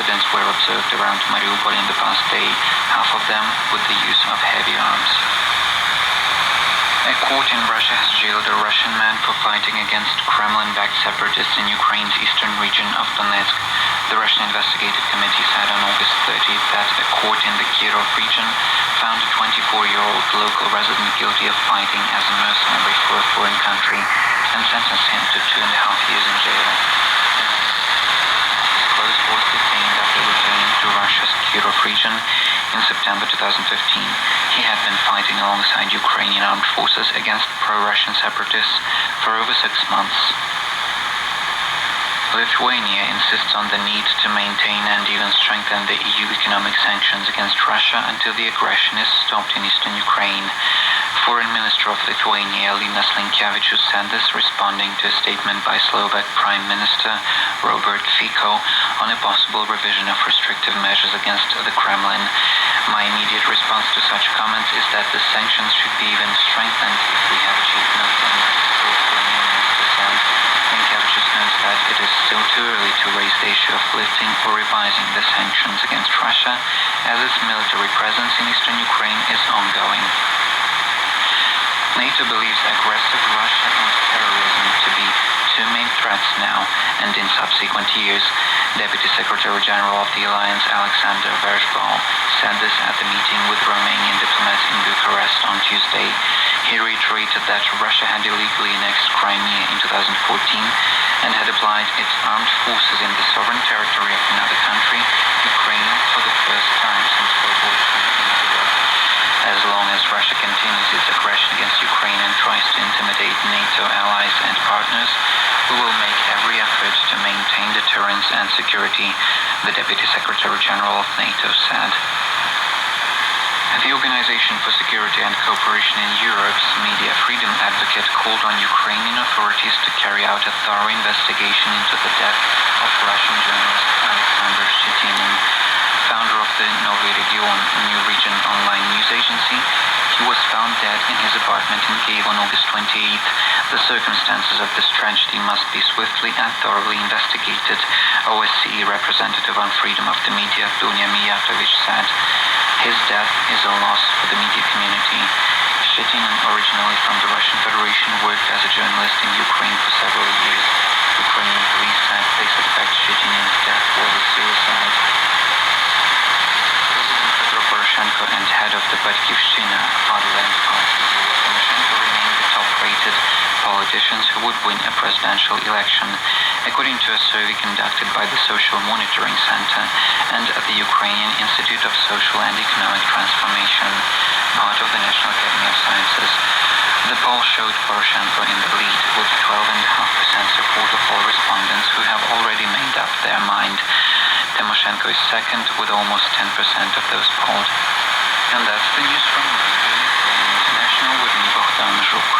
incidents were observed around Mariupol in the past day, half of them with the use of heavy arms. A court in Russia has jailed a Russian man for fighting against Kremlin-backed separatists in Ukraine's eastern region of Donetsk. The Russian Investigative Committee said on August 30th that a court in the Khz region found a 24-year-old local resident guilty of fighting as a mercenary for a foreign country and sentenced him to 2.5 years in jail. His was detained after returning to Russia's Khz region in September 2015. He had been fighting alongside Ukrainian armed forces against pro-Russian separatists for over 6 months. Lithuania insists on the need to maintain and even strengthen the EU economic sanctions against Russia until the aggression is stopped in eastern Ukraine. Foreign Minister of Lithuania Linas Linkevičius said this, responding to a statement by Slovak Prime Minister Robert Fico on a possible revision of restrictive measures against the Kremlin. My immediate response to such comments is that the sanctions should be even strengthened if we have achieved nothing, the Foreign Minister said. Linkevičius notes that it is still too early to raise the issue of lifting or revising the sanctions against Russia, as its military presence in eastern Ukraine is ongoing. NATO believes aggressive Russia and terrorism to be two main threats now and in subsequent years. Deputy Secretary General of the Alliance Alexander Versbal said this at the meeting with Romanian diplomats in Bucharest on Tuesday. He reiterated that Russia had illegally annexed Crimea in 2014 and had applied its armed forces in the sovereign territory of another country, Ukraine, for the first time since World War II. As long as Russia continues its aggression against Ukraine and tries to intimidate NATO allies and partners, we will make every effort to maintain deterrence and security, the Deputy Secretary General of NATO said. The Organization for Security and Cooperation in Europe's media freedom advocate called on Ukrainian authorities to carry out a thorough investigation into the death of Russian journalist Alexander Shchitinin, founder of the Novy Region New Region online news agency. He was found dead in his apartment in Kyiv on August 28th. The circumstances of this tragedy must be swiftly and thoroughly investigated, OSCE representative on freedom of the media Dunya Mijatovic said. His death is a loss for the media community. Shchitinin, originally from the Russian Federation, worked as a journalist in Ukraine for several years. Ukrainian police said they suspect Shchitinin's death was a suicide. President Petro Poroshenko and head of the Batkivshchina Fatherland Party, Yulia Tymoshenko, remain the top-rated politicians who would win a presidential election, according to a survey conducted by the Social Monitoring Center and at the Ukrainian Institute of Social and Economic Transformation, part of the National Academy of Sciences. The poll showed Poroshenko in the lead, with 12.5% support of all respondents who have already made up their mind. Tymoshenko is second, with almost 10% of those polled. And that's the news from Radio Ukraine International with me, Bogdan Zhuk.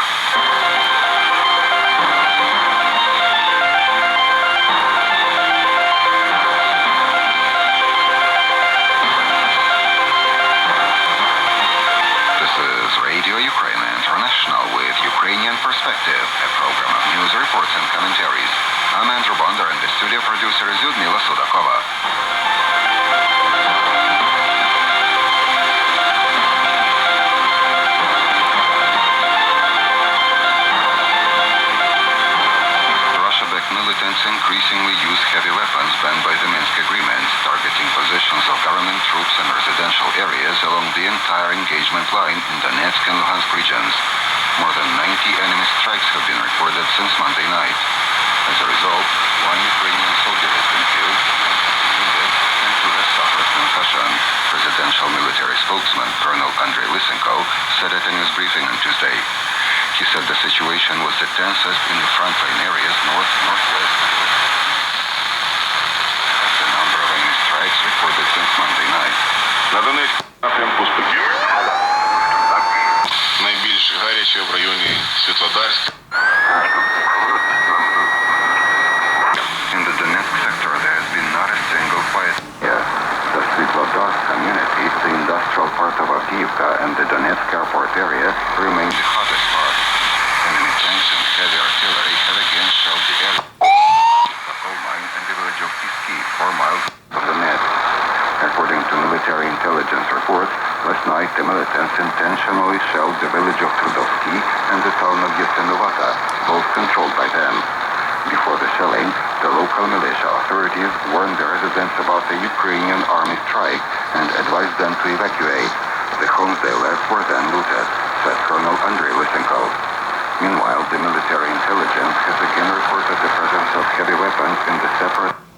Ukrainian Perspective, a program of news reports and commentaries. I'm Andrew Bonder and the studio producer is Lyudmila Sudakova. Russia-backed militants increasingly use heavy weapons banned by the Minsk Agreement, targeting positions of government troops and residential areas along the entire engagement line in Donetsk and Luhansk regions. More than 90 enemy strikes have been reported since Monday night. As a result, one Ukrainian soldier has been killed, wounded, and two have suffered concussion. Presidential military spokesman Colonel Andrei Lysenko said at a news briefing on Tuesday. He said the situation was the tensest in the frontline areas north, northwest, and west. The number of enemy strikes reported since Monday night. Найбільш гаряче в районі Світлодарська. In the Donetsk sector, there has been not a single fight. Yes, the Svitlodarsk community, the industrial part of Avdiivka and the Donetsk airport area remain the hottest part. Enemy tanks and heavy artillery have again shelled the area. The coal mine and the village of Piski, 4 miles of the net. military intelligence reports, last night the militants intentionally shelled the village of Trudovsky and the town of Yesenovata, both controlled by them. Before the shelling, the local militia authorities warned the residents about the Ukrainian army strike and advised them to evacuate. The homes they left were then looted, said Colonel Andrei Lysenkov. Meanwhile, the military intelligence has again reported the presence of heavy weapons in the separate